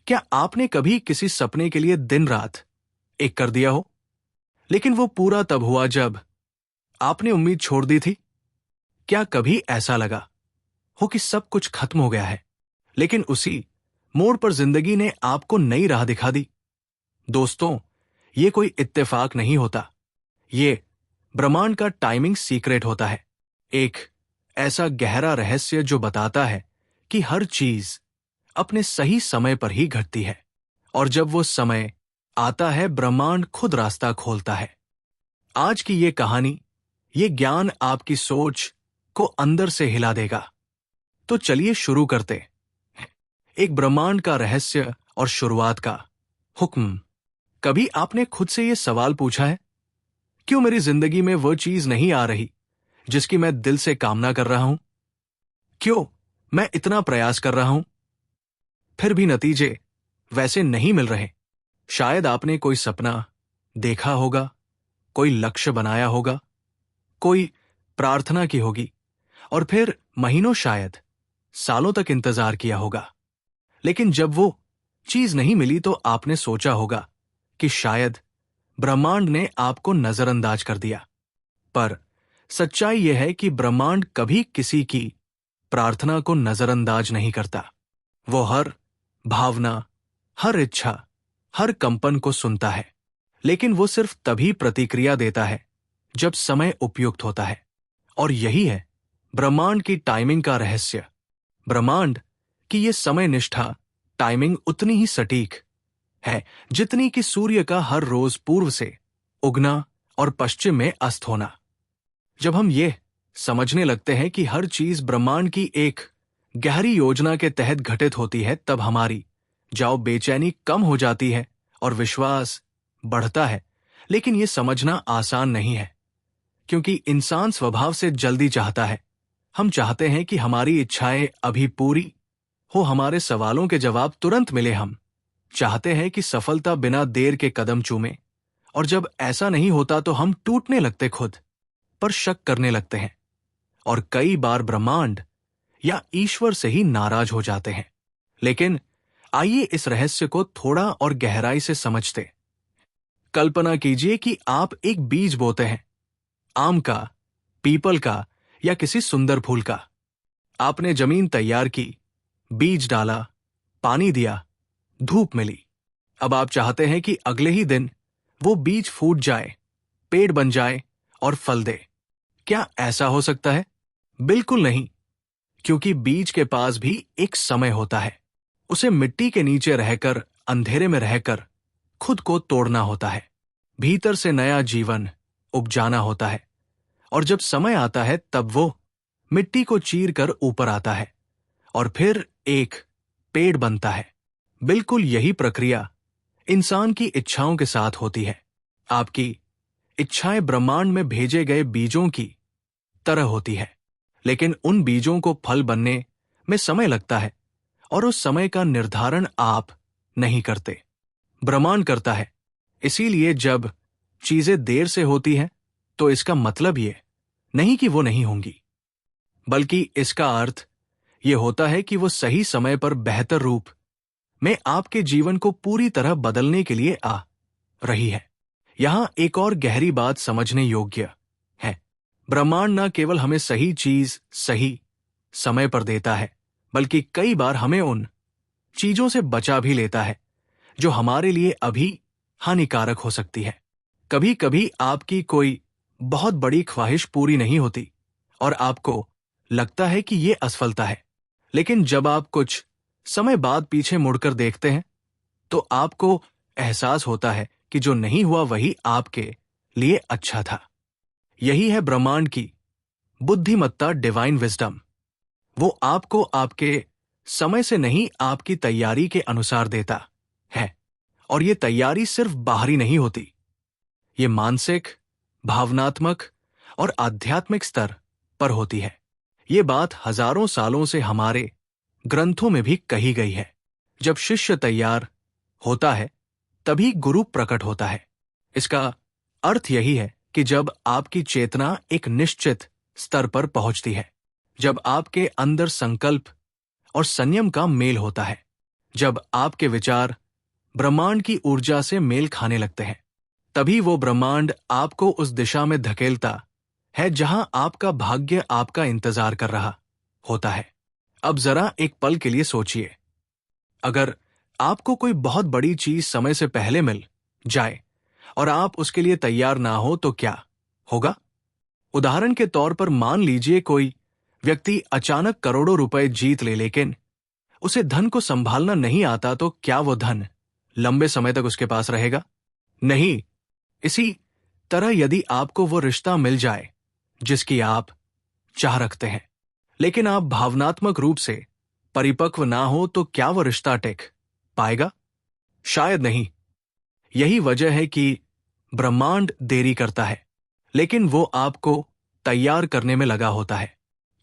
क्या आपने कभी किसी सपने के लिए दिन रात एक कर दिया हो, लेकिन वो पूरा तब हुआ जब आपने उम्मीद छोड़ दी थी? क्या कभी ऐसा लगा हो कि सब कुछ खत्म हो गया है, लेकिन उसी मोड़ पर जिंदगी ने आपको नई राह दिखा दी? दोस्तों, ये कोई इत्तेफाक नहीं होता। ये ब्रह्मांड का टाइमिंग सीक्रेट होता है। एक ऐसा गहरा रहस्य जो बताता है कि हर चीज अपने सही समय पर ही घटती है, और जब वो समय आता है ब्रह्मांड खुद रास्ता खोलता है। आज की ये कहानी, ये ज्ञान आपकी सोच को अंदर से हिला देगा। तो चलिए शुरू करते। एक ब्रह्मांड का रहस्य और शुरुआत का हुक्म। कभी आपने खुद से ये सवाल पूछा है, क्यों मेरी जिंदगी में वो चीज नहीं आ रही जिसकी मैं दिल से कामना कर रहा हूं? क्यों मैं इतना प्रयास कर रहा हूं, फिर भी नतीजे वैसे नहीं मिल रहे? शायद आपने कोई सपना देखा होगा, कोई लक्ष्य बनाया होगा, कोई प्रार्थना की होगी, और फिर महीनों, शायद सालों तक इंतजार किया होगा। लेकिन जब वो चीज नहीं मिली तो आपने सोचा होगा कि शायद ब्रह्मांड ने आपको नजरअंदाज कर दिया। पर सच्चाई यह है कि ब्रह्मांड कभी किसी की प्रार्थना को नजरअंदाज नहीं करता। वो हर भावना, हर इच्छा, हर कंपन को सुनता है, लेकिन वो सिर्फ तभी प्रतिक्रिया देता है जब समय उपयुक्त होता है। और यही है ब्रह्मांड की टाइमिंग का रहस्य। ब्रह्मांड की ये समय निष्ठा टाइमिंग उतनी ही सटीक है जितनी कि सूर्य का हर रोज पूर्व से उगना और पश्चिम में अस्त होना। जब हम ये समझने लगते हैं कि हर चीज ब्रह्मांड की एक गहरी योजना के तहत घटित होती है, तब हमारी बेचैनी कम हो जाती है और विश्वास बढ़ता है। लेकिन यह समझना आसान नहीं है, क्योंकि इंसान स्वभाव से जल्दी चाहता है। हम चाहते हैं कि हमारी इच्छाएं अभी पूरी हो, हमारे सवालों के जवाब तुरंत मिले। हम चाहते हैं कि सफलता बिना देर के कदम चूमे, और जब ऐसा नहीं होता तो हम टूटने लगते, खुद पर शक करने लगते हैं, और कई बार ब्रह्मांड या ईश्वर से ही नाराज हो जाते हैं। लेकिन आइए इस रहस्य को थोड़ा और गहराई से समझते। कल्पना कीजिए कि आप एक बीज बोते हैं, आम का, पीपल का या किसी सुंदर फूल का। आपने जमीन तैयार की, बीज डाला, पानी दिया, धूप मिली। अब आप चाहते हैं कि अगले ही दिन वो बीज फूट जाए, पेड़ बन जाए और फल दे। क्या ऐसा हो सकता है? बिल्कुल नहीं, क्योंकि बीज के पास भी एक समय होता है। उसे मिट्टी के नीचे रहकर, अंधेरे में रहकर खुद को तोड़ना होता है, भीतर से नया जीवन उपजाना होता है, और जब समय आता है तब वो मिट्टी को चीर कर ऊपर आता है और फिर एक पेड़ बनता है। बिल्कुल यही प्रक्रिया इंसान की इच्छाओं के साथ होती है। आपकी इच्छाएं ब्रह्मांड में भेजे गए बीजों की तरह होती है, लेकिन उन बीजों को फल बनने में समय लगता है, और उस समय का निर्धारण आप नहीं करते, ब्रह्मांड करता है। इसीलिए जब चीजें देर से होती हैं तो इसका मतलब ये नहीं कि वो नहीं होंगी, बल्कि इसका अर्थ ये होता है कि वो सही समय पर बेहतर रूप में आपके जीवन को पूरी तरह बदलने के लिए आ रही है। यहां एक और गहरी बात समझने योग्य है। ब्रह्मांड न केवल हमें सही चीज सही समय पर देता है, बल्कि कई बार हमें उन चीजों से बचा भी लेता है जो हमारे लिए अभी हानिकारक हो सकती है। कभी कभी आपकी कोई बहुत बड़ी ख्वाहिश पूरी नहीं होती और आपको लगता है कि यह असफलता है, लेकिन जब आप कुछ समय बाद पीछे मुड़कर देखते हैं तो आपको एहसास होता है कि जो नहीं हुआ वही आपके लिए अच्छा था। यही है ब्रह्मांड की बुद्धिमत्ता, डिवाइन विजडम। वो आपको आपके समय से नहीं, आपकी तैयारी के अनुसार देता है। और ये तैयारी सिर्फ बाहरी नहीं होती, ये मानसिक, भावनात्मक और आध्यात्मिक स्तर पर होती है। ये बात हजारों सालों से हमारे ग्रंथों में भी कही गई है। जब शिष्य तैयार होता है तभी गुरु प्रकट होता है। इसका अर्थ यही है कि जब आपकी चेतना एक निश्चित स्तर पर पहुंचती है, जब आपके अंदर संकल्प और संयम का मेल होता है, जब आपके विचार ब्रह्मांड की ऊर्जा से मेल खाने लगते हैं, तभी वो ब्रह्मांड आपको उस दिशा में धकेलता है जहां आपका भाग्य आपका इंतजार कर रहा होता है। अब जरा एक पल के लिए सोचिए, अगर आपको कोई बहुत बड़ी चीज समय से पहले मिल जाए और आप उसके लिए तैयार ना हो तो क्या होगा? उदाहरण के तौर पर मान लीजिए कोई व्यक्ति अचानक करोड़ों रुपए जीत ले, लेकिन उसे धन को संभालना नहीं आता, तो क्या वो धन लंबे समय तक उसके पास रहेगा? नहीं। इसी तरह यदि आपको वो रिश्ता मिल जाए जिसकी आप चाह रखते हैं, लेकिन आप भावनात्मक रूप से परिपक्व ना हो, तो क्या वो रिश्ता टिक पाएगा? शायद नहीं। यही वजह है कि ब्रह्मांड देरी करता है, लेकिन वो आपको तैयार करने में लगा होता है।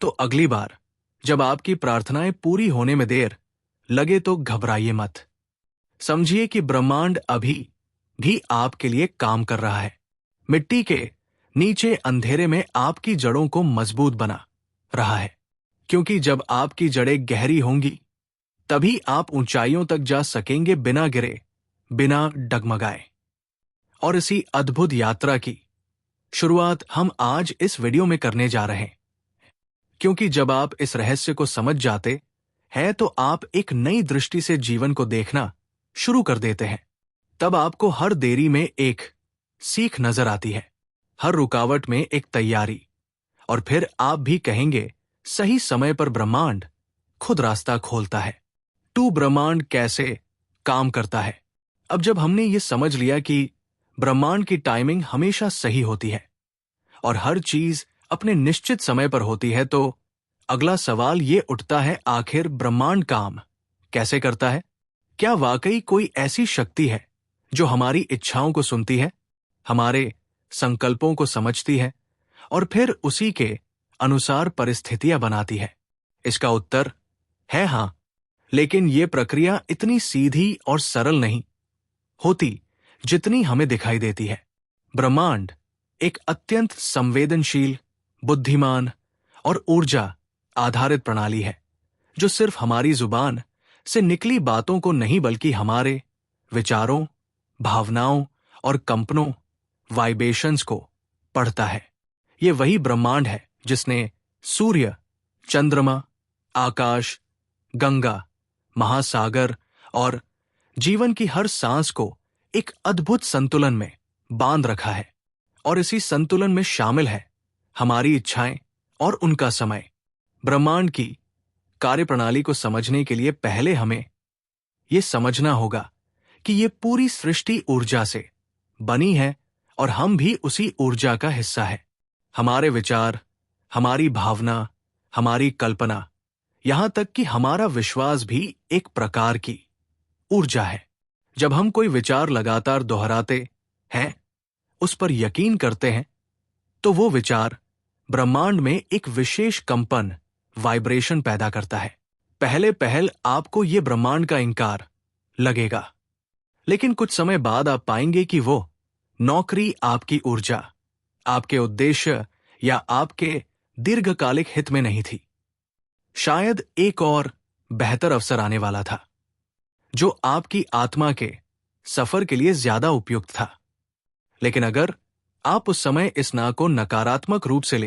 तो अगली बार जब आपकी प्रार्थनाएं पूरी होने में देर लगे तो घबराइए मत। समझिए कि ब्रह्मांड अभी भी आपके लिए काम कर रहा है। मिट्टी के नीचे अंधेरे में आपकी जड़ों को मजबूत बना रहा है, क्योंकि जब आपकी जड़ें गहरी होंगी तभी आप ऊंचाइयों तक जा सकेंगे, बिना गिरे, बिना डगमगाए। और इसी अद्भुत यात्रा की शुरुआत हम आज इस वीडियो में करने जा रहे हैं, क्योंकि जब आप इस रहस्य को समझ जाते हैं तो आप एक नई दृष्टि से जीवन को देखना शुरू कर देते हैं। तब आपको हर देरी में एक सीख नजर आती है, हर रुकावट में एक तैयारी, और फिर आप भी कहेंगे, सही समय पर ब्रह्मांड खुद रास्ता खोलता है। ब्रह्मांड कैसे काम करता है? अब जब हमने ये समझ लिया कि ब्रह्मांड की टाइमिंग हमेशा सही होती है और हर चीज अपने निश्चित समय पर होती है, तो अगला सवाल ये उठता है, आखिर ब्रह्मांड काम कैसे करता है? क्या वाकई कोई ऐसी शक्ति है जो हमारी इच्छाओं को सुनती है, हमारे संकल्पों को समझती है और फिर उसी के अनुसार परिस्थितियां बनाती है? इसका उत्तर है हां, लेकिन यह प्रक्रिया इतनी सीधी और सरल नहीं होती जितनी हमें दिखाई देती है। ब्रह्मांड एक अत्यंत संवेदनशील, बुद्धिमान और ऊर्जा आधारित प्रणाली है, जो सिर्फ हमारी जुबान से निकली बातों को नहीं, बल्कि हमारे विचारों, भावनाओं और कंपनों, वाइब्रेशंस को पढ़ता है। ये वही ब्रह्मांड है जिसने सूर्य, चंद्रमा, आकाश, गंगा, महासागर और जीवन की हर सांस को एक अद्भुत संतुलन में बांध रखा है। और इसी संतुलन में शामिल है हमारी इच्छाएं और उनका समय। ब्रह्मांड की कार्यप्रणाली को समझने के लिए पहले हमें यह समझना होगा कि यह पूरी सृष्टि ऊर्जा से बनी है और हम भी उसी ऊर्जा का हिस्सा है। हमारे विचार, हमारी भावना, हमारी कल्पना, यहां तक कि हमारा विश्वास भी एक प्रकार की ऊर्जा है। जब हम कोई विचार लगातार दोहराते हैं, उस पर यकीन करते हैं, तो वो विचार ब्रह्मांड में एक विशेष कंपन, वाइब्रेशन पैदा करता है। पहले आपको ये ब्रह्मांड का इंकार लगेगा, लेकिन कुछ समय बाद आप पाएंगे कि वो नौकरी आपकी ऊर्जा, आपके उद्देश्य या आपके दीर्घकालिक हित में नहीं थी। शायद एक और बेहतर अवसर आने वाला था, जो आपकी आत्मा के सफर के लिए ज्यादा उपयुक्त था। लेकिन अगर आप उस समय इस ना को नकारात्मक रूप से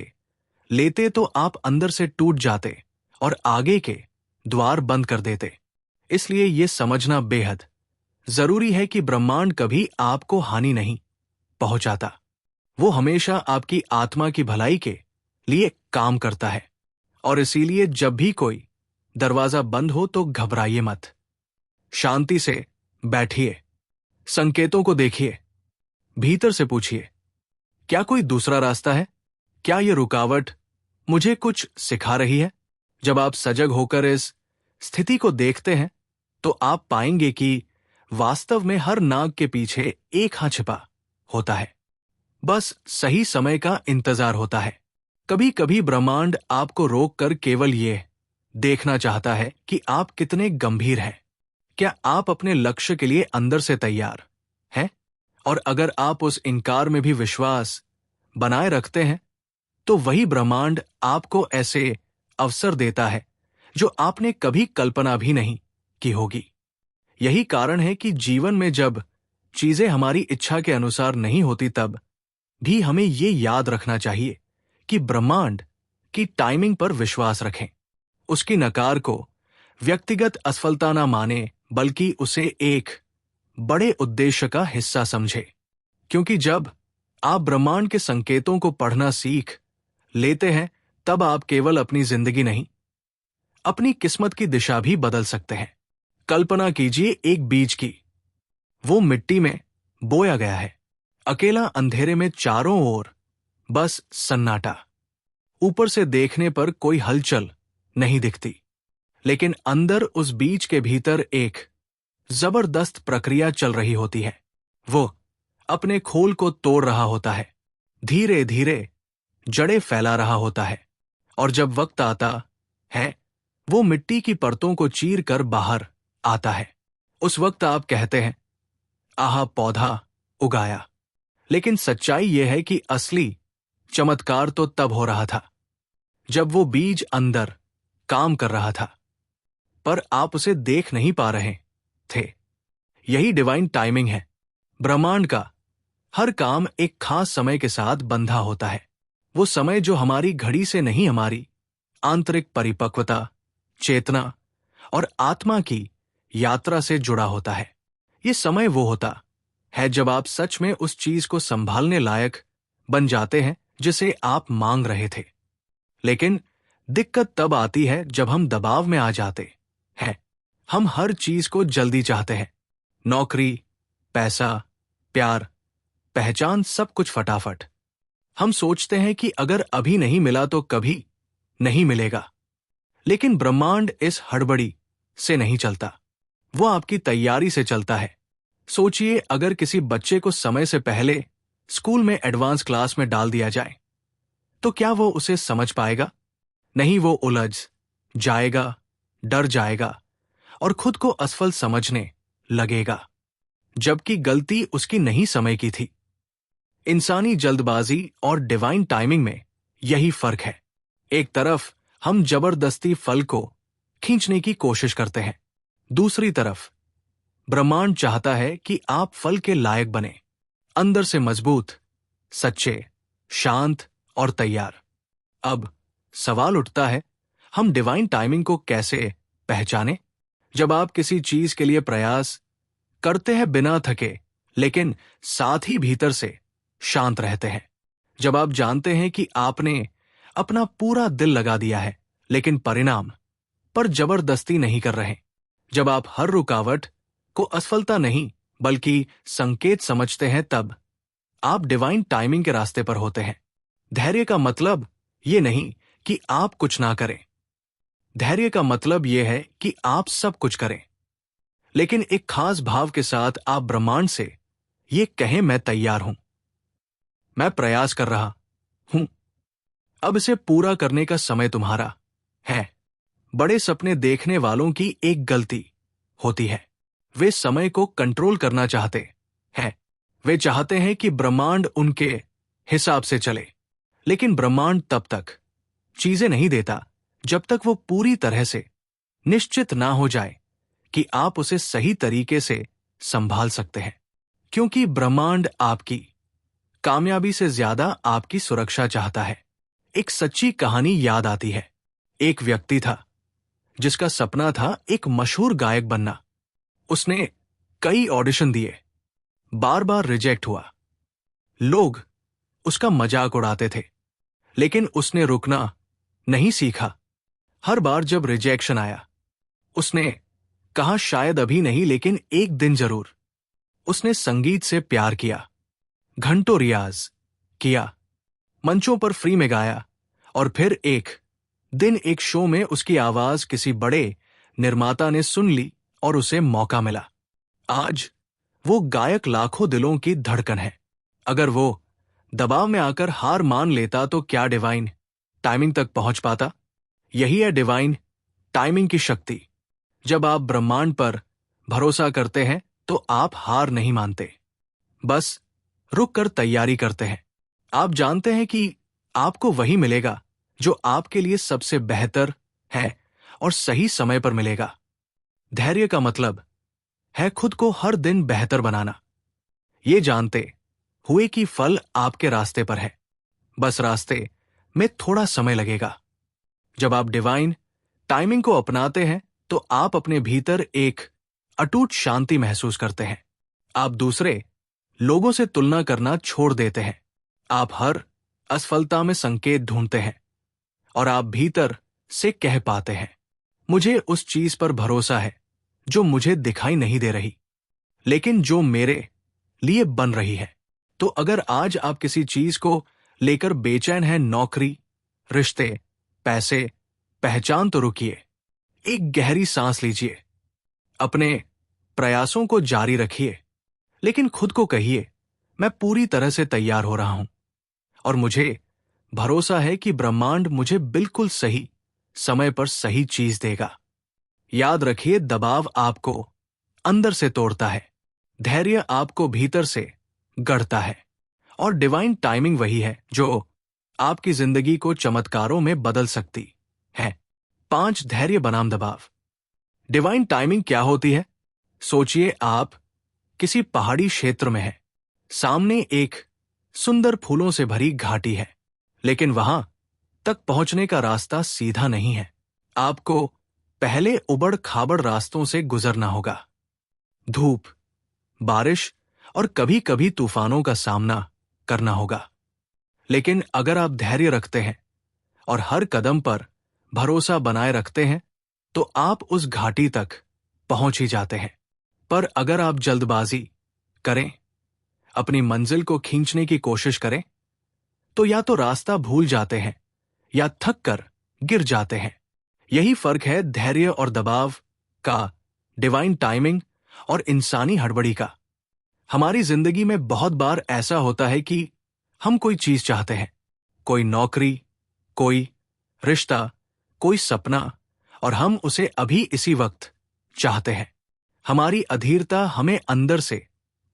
लेते तो आप अंदर से टूट जाते और आगे के द्वार बंद कर देते। इसलिए यह समझना बेहद जरूरी है कि ब्रह्मांड कभी आपको हानि नहीं पहुंचाता। वो हमेशा आपकी आत्मा की भलाई के लिए काम करता है। और इसीलिए जब भी कोई दरवाजा बंद हो तो घबराइए मत। शांति से बैठिए, संकेतों को देखिए, भीतर से पूछिए, क्या कोई दूसरा रास्ता है? क्या यह रुकावट मुझे कुछ सिखा रही है? जब आप सजग होकर इस स्थिति को देखते हैं, तो आप पाएंगे कि वास्तव में हर नाग के पीछे एक हां छिपा होता है। बस सही समय का इंतजार होता है। कभी कभी ब्रह्मांड आपको रोककर केवल ये देखना चाहता है कि आप कितने गंभीर हैं। क्या आप अपने लक्ष्य के लिए अंदर से तैयार हैं? और अगर आप उस इनकार में भी विश्वास बनाए रखते हैं, तो वही ब्रह्मांड आपको ऐसे अवसर देता है जो आपने कभी कल्पना भी नहीं की होगी। यही कारण है कि जीवन में जब चीजें हमारी इच्छा के अनुसार नहीं होती तब भी हमें ये याद रखना चाहिए कि ब्रह्मांड की टाइमिंग पर विश्वास रखें। उसकी नकार को व्यक्तिगत असफलता ना माने, बल्कि उसे एक बड़े उद्देश्य का हिस्सा समझे। क्योंकि जब आप ब्रह्मांड के संकेतों को पढ़ना सीख लेते हैं, तब आप केवल अपनी जिंदगी नहीं, अपनी किस्मत की दिशा भी बदल सकते हैं। कल्पना कीजिए एक बीज की। वो मिट्टी में बोया गया है, अकेला अंधेरे में, चारों ओर बस सन्नाटा। ऊपर से देखने पर कोई हलचल नहीं दिखती, लेकिन अंदर उस बीज के भीतर एक जबरदस्त प्रक्रिया चल रही होती है। वो अपने खोल को तोड़ रहा होता है, धीरे धीरे जड़ें फैला रहा होता है, और जब वक्त आता है वो मिट्टी की परतों को चीर कर बाहर आता है। उस वक्त आप कहते हैं, आहा, पौधा उगाया। लेकिन सच्चाई यह है कि असली चमत्कार तो तब हो रहा था जब वो बीज अंदर काम कर रहा था, पर आप उसे देख नहीं पा रहे थे। यही डिवाइन टाइमिंग है। ब्रह्मांड का हर काम एक खास समय के साथ बंधा होता है। वो समय जो हमारी घड़ी से नहीं, हमारी आंतरिक परिपक्वता, चेतना और आत्मा की यात्रा से जुड़ा होता है। ये समय वो होता है जब आप सच में उस चीज को संभालने लायक बन जाते हैं जिसे आप मांग रहे थे। लेकिन दिक्कत तब आती है जब हम दबाव में आ जाते हैं। हम हर चीज को जल्दी चाहते हैं, नौकरी, पैसा, प्यार, पहचान, सब कुछ फटाफट। हम सोचते हैं कि अगर अभी नहीं मिला तो कभी नहीं मिलेगा। लेकिन ब्रह्मांड इस हड़बड़ी से नहीं चलता, वो आपकी तैयारी से चलता है। सोचिए, अगर किसी बच्चे को समय से पहले स्कूल में एडवांस क्लास में डाल दिया जाए, तो क्या वो उसे समझ पाएगा? नहीं, वो उलझ जाएगा, डर जाएगा और खुद को असफल समझने लगेगा, जबकि गलती उसकी नहीं समय की थी। इंसानी जल्दबाजी और डिवाइन टाइमिंग में यही फर्क है। एक तरफ हम जबरदस्ती फल को खींचने की कोशिश करते हैं, दूसरी तरफ ब्रह्मांड चाहता है कि आप फल के लायक बने, अंदर से मजबूत, सच्चे, शांत और तैयार। अब सवाल उठता है, हम डिवाइन टाइमिंग को कैसे पहचानें? जब आप किसी चीज के लिए प्रयास करते हैं बिना थके, लेकिन साथ ही भीतर से शांत रहते हैं। जब आप जानते हैं कि आपने अपना पूरा दिल लगा दिया है, लेकिन परिणाम पर जबरदस्ती नहीं कर रहे। जब आप हर रुकावट को असफलता नहीं बल्कि संकेत समझते हैं, तब आप डिवाइन टाइमिंग के रास्ते पर होते हैं। धैर्य का मतलब ये नहीं कि आप कुछ ना करें। धैर्य का मतलब यह है कि आप सब कुछ करें, लेकिन एक खास भाव के साथ। आप ब्रह्मांड से ये कहें, मैं तैयार हूं, मैं प्रयास कर रहा हूं, अब इसे पूरा करने का समय तुम्हारा है। बड़े सपने देखने वालों की एक गलती होती है, वे समय को कंट्रोल करना चाहते हैं। वे चाहते हैं कि ब्रह्मांड उनके हिसाब से चले, लेकिन ब्रह्मांड तब तक चीजें नहीं देता जब तक वो पूरी तरह से निश्चित ना हो जाए कि आप उसे सही तरीके से संभाल सकते हैं। क्योंकि ब्रह्मांड आपकी कामयाबी से ज्यादा आपकी सुरक्षा चाहता है। एक सच्ची कहानी याद आती है। एक व्यक्ति था जिसका सपना था एक मशहूर गायक बनना। उसने कई ऑडिशन दिए, बार बार रिजेक्ट हुआ। लोग उसका मजाक उड़ाते थे, लेकिन उसने रुकना नहीं सीखा। हर बार जब रिजेक्शन आया, उसने कहा, शायद अभी नहीं, लेकिन एक दिन जरूर। उसने संगीत से प्यार किया, घंटों रियाज किया, मंचों पर फ्री में गाया, और फिर एक दिन एक शो में उसकी आवाज किसी बड़े निर्माता ने सुन ली और उसे मौका मिला। आज वो गायक लाखों दिलों की धड़कन है। अगर वो दबाव में आकर हार मान लेता तो क्या डिवाइन टाइमिंग तक पहुंच पाता? यही है डिवाइन टाइमिंग की शक्ति। जब आप ब्रह्मांड पर भरोसा करते हैं तो आप हार नहीं मानते, बस रुक कर तैयारी करते हैं। आप जानते हैं कि आपको वही मिलेगा जो आपके लिए सबसे बेहतर है और सही समय पर मिलेगा। धैर्य का मतलब है खुद को हर दिन बेहतर बनाना, ये जानते हुए कि फल आपके रास्ते पर है, बस रास्ते में थोड़ा समय लगेगा। जब आप डिवाइन टाइमिंग को अपनाते हैं तो आप अपने भीतर एक अटूट शांति महसूस करते हैं। आप दूसरे लोगों से तुलना करना छोड़ देते हैं। आप हर असफलता में संकेत ढूंढते हैं और आप भीतर से कह पाते हैं, मुझे उस चीज पर भरोसा है जो मुझे दिखाई नहीं दे रही, लेकिन जो मेरे लिए बन रही है। तो अगर आज आप किसी चीज को लेकर बेचैन हैं, नौकरी, रिश्ते, पैसे, पहचान, तो रुकिए, एक गहरी सांस लीजिए, अपने प्रयासों को जारी रखिए, लेकिन खुद को कहिए, मैं पूरी तरह से तैयार हो रहा हूं और मुझे भरोसा है कि ब्रह्मांड मुझे बिल्कुल सही समय पर सही चीज देगा। याद रखिए, दबाव आपको अंदर से तोड़ता है, धैर्य आपको भीतर से गढ़ता है और डिवाइन टाइमिंग वही है जो आपकी जिंदगी को चमत्कारों में बदल सकती है। 5 धैर्य बनाम दबाव। डिवाइन टाइमिंग क्या होती है? सोचिए, आप किसी पहाड़ी क्षेत्र में हैं, सामने एक सुंदर फूलों से भरी घाटी है, लेकिन वहां तक पहुंचने का रास्ता सीधा नहीं है। आपको पहले उबड़ खाबड़ रास्तों से गुजरना होगा, धूप, बारिश और कभी कभी तूफानों का सामना करना होगा। लेकिन अगर आप धैर्य रखते हैं और हर कदम पर भरोसा बनाए रखते हैं तो आप उस घाटी तक पहुंच ही जाते हैं। पर अगर आप जल्दबाजी करें, अपनी मंजिल को खींचने की कोशिश करें, तो या तो रास्ता भूल जाते हैं या थक कर गिर जाते हैं। यही फर्क है धैर्य और दबाव का, डिवाइन टाइमिंग और इंसानी हड़बड़ी का। हमारी जिंदगी में बहुत बार ऐसा होता है कि हम कोई चीज चाहते हैं, कोई नौकरी, कोई रिश्ता, कोई सपना, और हम उसे अभी इसी वक्त चाहते हैं। हमारी अधीरता हमें अंदर से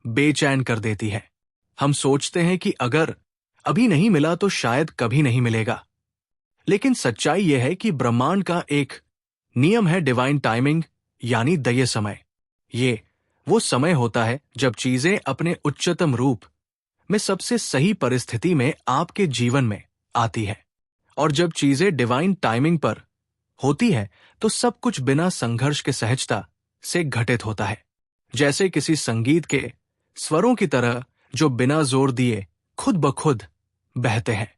बेचैन कर देती है। हम सोचते हैं कि अगर अभी नहीं मिला तो शायद कभी नहीं मिलेगा। लेकिन सच्चाई यह है कि ब्रह्मांड का एक नियम है, डिवाइन टाइमिंग यानी दय समय। ये वो समय होता है जब चीजें अपने उच्चतम रूप में सबसे सही परिस्थिति में आपके जीवन में आती है। और जब चीजें डिवाइन टाइमिंग पर होती है तो सब कुछ बिना संघर्ष के सहजता से घटित होता है, जैसे किसी संगीत के स्वरों की तरह जो बिना जोर दिए खुद ब खुद बहते हैं।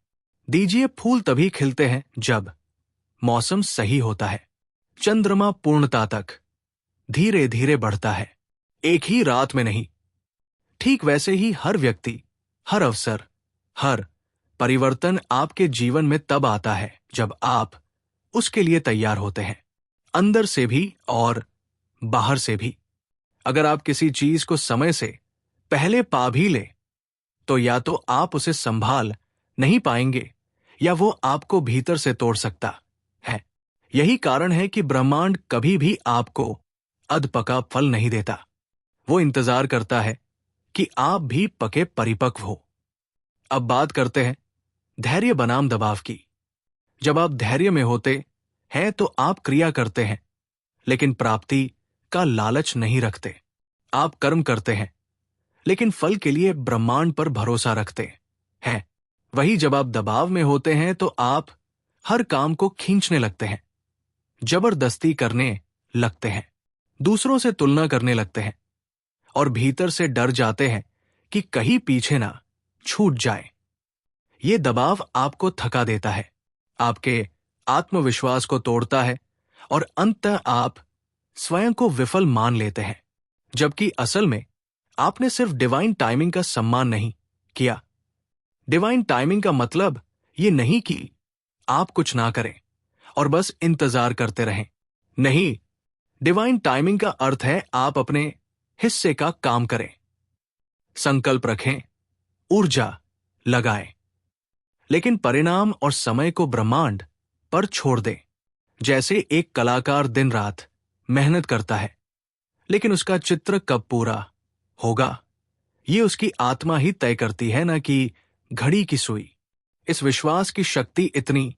दीजिए, फूल तभी खिलते हैं जब मौसम सही होता है। चंद्रमा पूर्णता तक धीरे धीरे बढ़ता है, एक ही रात में नहीं। ठीक वैसे ही हर व्यक्ति, हर अवसर, हर परिवर्तन आपके जीवन में तब आता है जब आप उसके लिए तैयार होते हैं, अंदर से भी और बाहर से भी। अगर आप किसी चीज को समय से पहले पा भी ले तो या तो आप उसे संभाल नहीं पाएंगे या वो आपको भीतर से तोड़ सकता है। यही कारण है कि ब्रह्मांड कभी भी आपको अधपका फल नहीं देता। वो इंतजार करता है कि आप भी पके परिपक्व हो। अब बात करते हैं धैर्य बनाम दबाव की। जब आप धैर्य में होते हैं तो आप क्रिया करते हैं, लेकिन प्राप्ति का लालच नहीं रखते। आप कर्म करते हैं, लेकिन फल के लिए ब्रह्मांड पर भरोसा रखते हैं। वही जब आप दबाव में होते हैं तो आप हर काम को खींचने लगते हैं, जबरदस्ती करने लगते हैं, दूसरों से तुलना करने लगते हैं और भीतर से डर जाते हैं कि कहीं पीछे ना छूट जाए। ये दबाव आपको थका देता है, आपके आत्मविश्वास को तोड़ता है और अंततः आप स्वयं को विफल मान लेते हैं, जबकि असल में आपने सिर्फ डिवाइन टाइमिंग का सम्मान नहीं किया। डिवाइन टाइमिंग का मतलब ये नहीं कि आप कुछ ना करें और बस इंतजार करते रहें। नहीं, डिवाइन टाइमिंग का अर्थ है आप अपने हिस्से का काम करें, संकल्प रखें, ऊर्जा लगाएं, लेकिन परिणाम और समय को ब्रह्मांड पर छोड़ दें। जैसे एक कलाकार दिन रात मेहनत करता है, लेकिन उसका चित्र कब पूरा होगा ये उसकी आत्मा ही तय करती है, ना कि घड़ी की सुई। इस विश्वास की शक्ति इतनी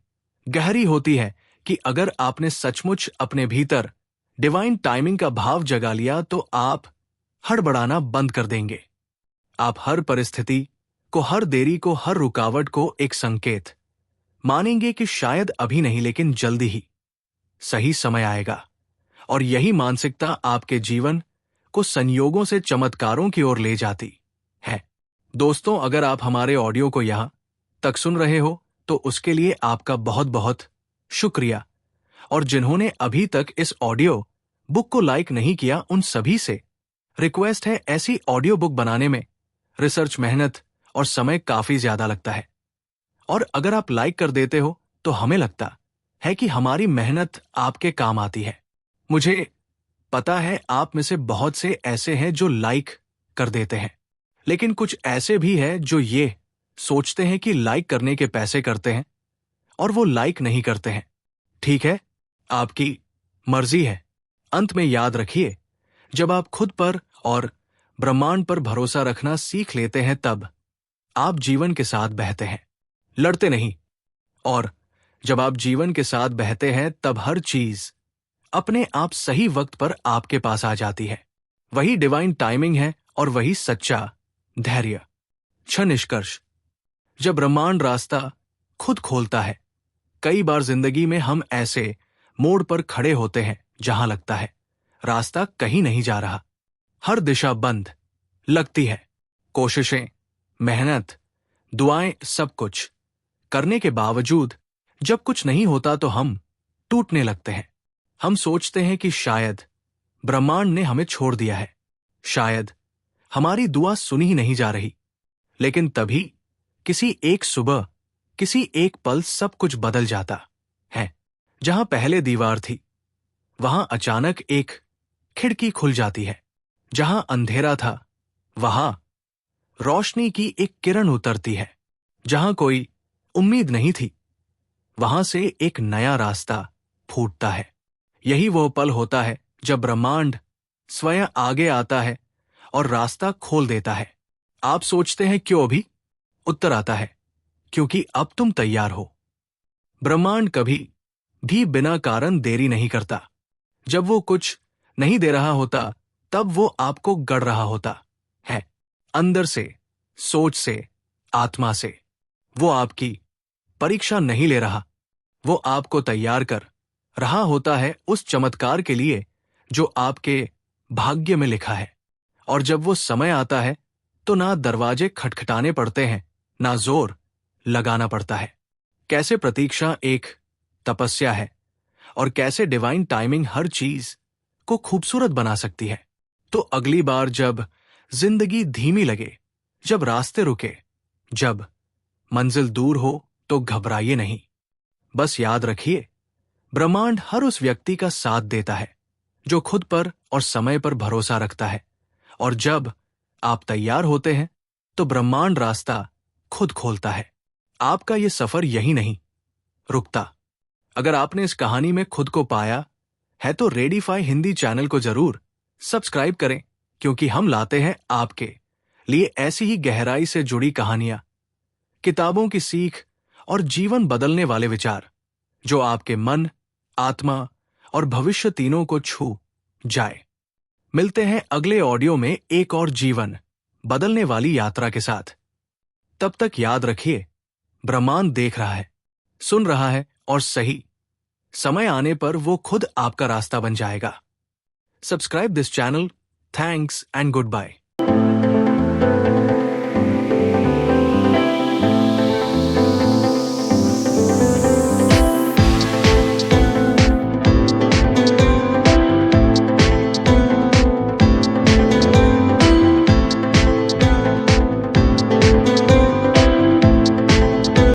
गहरी होती है कि अगर आपने सचमुच अपने भीतर डिवाइन टाइमिंग का भाव जगा लिया तो आप हड़बड़ाना बंद कर देंगे। आप हर परिस्थिति को, हर देरी को, हर रुकावट को एक संकेत मानेंगे कि शायद अभी नहीं, लेकिन जल्दी ही सही समय आएगा। और यही मानसिकता आपके जीवन को संयोगों से चमत्कारों की ओर ले जाती है। दोस्तों, अगर आप हमारे ऑडियो को यहां तक सुन रहे हो तो उसके लिए आपका बहुत बहुत शुक्रिया। और जिन्होंने अभी तक इस ऑडियो बुक को लाइक नहीं किया, उन सभी से रिक्वेस्ट है, ऐसी ऑडियो बुक बनाने में रिसर्च, मेहनत और समय काफी ज्यादा लगता है। और अगर आप लाइक कर देते हो तो हमें लगता है कि हमारी मेहनत आपके काम आती है। मुझे पता है आप में से बहुत से ऐसे हैं जो लाइक कर देते हैं, लेकिन कुछ ऐसे भी हैं जो ये सोचते हैं कि लाइक करने के पैसे करते हैं और वो लाइक नहीं करते हैं। ठीक है, आपकी मर्जी है। अंत में याद रखिए, जब आप खुद पर और ब्रह्मांड पर भरोसा रखना सीख लेते हैं, तब आप जीवन के साथ बहते हैं, लड़ते नहीं। और जब आप जीवन के साथ बहते हैं, तब हर चीज अपने आप सही वक्त पर आपके पास आ जाती है। वही डिवाइन टाइमिंग है और वही सच्चा धैर्य। निष्कर्ष, जब ब्रह्मांड रास्ता खुद खोलता है, कई बार जिंदगी में हम ऐसे मोड़ पर खड़े होते हैं जहां लगता है रास्ता कहीं नहीं जा रहा, हर दिशा बंद लगती है। कोशिशें, मेहनत, दुआएं, सब कुछ करने के बावजूद जब कुछ नहीं होता तो हम टूटने लगते हैं। हम सोचते हैं कि शायद ब्रह्मांड ने हमें छोड़ दिया है, शायद हमारी दुआ सुनी ही नहीं जा रही। लेकिन तभी किसी एक सुबह, किसी एक पल सब कुछ बदल जाता है। जहां पहले दीवार थी, वहां अचानक एक खिड़की खुल जाती है। जहां अंधेरा था, वहां रोशनी की एक किरण उतरती है। जहां कोई उम्मीद नहीं थी, वहां से एक नया रास्ता फूटता है। यही वो पल होता है जब ब्रह्मांड स्वयं आगे आता है और रास्ता खोल देता है। आप सोचते हैं क्यों अभी? उत्तर आता है, क्योंकि अब तुम तैयार हो। ब्रह्मांड कभी भी बिना कारण देरी नहीं करता। जब वो कुछ नहीं दे रहा होता, तब वो आपको गढ़ रहा होता है, अंदर से, सोच से, आत्मा से। वो आपकी परीक्षा नहीं ले रहा, वो आपको तैयार कर रहा होता है उस चमत्कार के लिए जो आपके भाग्य में लिखा है। और जब वो समय आता है, तो ना दरवाजे खटखटाने पड़ते हैं, ना जोर लगाना पड़ता है। कैसे प्रतीक्षा एक तपस्या है और कैसे डिवाइन टाइमिंग हर चीज को खूबसूरत बना सकती है। तो अगली बार जब जिंदगी धीमी लगे, जब रास्ते रुके, जब मंजिल दूर हो, तो घबराइए नहीं। बस याद रखिए, ब्रह्मांड हर उस व्यक्ति का साथ देता है जो खुद पर और समय पर भरोसा रखता है। और जब आप तैयार होते हैं, तो ब्रह्मांड रास्ता खुद खोलता है। आपका ये सफर यही नहीं रुकता। अगर आपने इस कहानी में खुद को पाया है, तो रेडिफाई हिंदी चैनल को जरूर सब्सक्राइब करें, क्योंकि हम लाते हैं आपके लिए ऐसी ही गहराई से जुड़ी कहानियां, किताबों की सीख और जीवन बदलने वाले विचार, जो आपके मन, आत्मा और भविष्य तीनों को छू जाए। मिलते हैं अगले ऑडियो में एक और जीवन बदलने वाली यात्रा के साथ। तब तक याद रखिए, ब्रह्मांड देख रहा है, सुन रहा है, और सही समय आने पर वो खुद आपका रास्ता बन जाएगा। Subscribe this channel. Thanks and good bye.